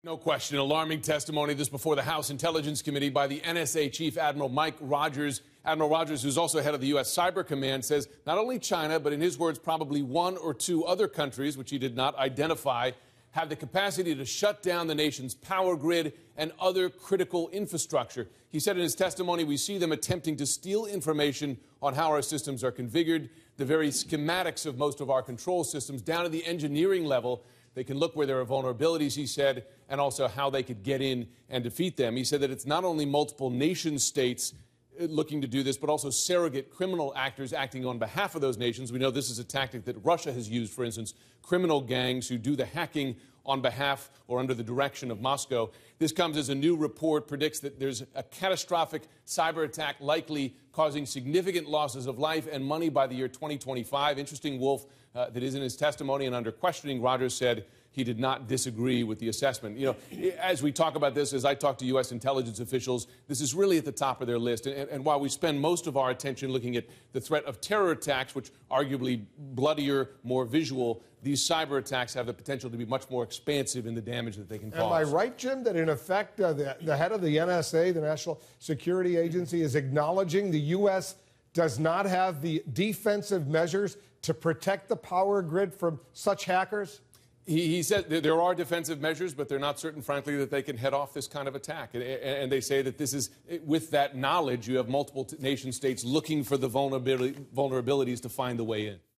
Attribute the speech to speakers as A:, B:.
A: No question. Alarming testimony this before the House Intelligence Committee by the NSA Chief Admiral Mike Rogers. Admiral Rogers, who's also head of the U.S. Cyber Command, says not only China, but in his words, probably one or two other countries, which he did not identify, have the capacity to shut down the nation's power grid and other critical infrastructure. He said in his testimony, we see them attempting to steal information on how our systems are configured, the very schematics of most of our control systems, down to the engineering level. They can look where there are vulnerabilities, he said, and also how they could get in and defeat them. He said that it's not only multiple nation states looking to do this, but also surrogate criminal actors acting on behalf of those nations. We know this is a tactic that Russia has used, for instance, criminal gangs who do the hacking on behalf or under the direction of Moscow. This comes as a new report predicts that there's a catastrophic cyber attack likely causing significant losses of life and money by the year 2025. Interesting, Wolf, that is in his testimony, and under questioning, Rogers said he did not disagree with the assessment. You know, as we talk about this, as I talk to U.S. intelligence officials, this is really at the top of their list. And while we spend most of our attention looking at the threat of terror attacks, which arguably bloodier, more visual, these cyber attacks have the potential to be much more expansive in the damage that they can cause.
B: Am I right, Jim, that in effect the head of the NSA, the National Security Agency, is acknowledging the U.S. does not have the defensive measures to protect the power grid from such hackers?
A: He said there are defensive measures, but they're not certain, frankly, that they can head off this kind of attack. And they say that this is, with that knowledge, you have multiple nation states looking for the vulnerabilities to find the way in.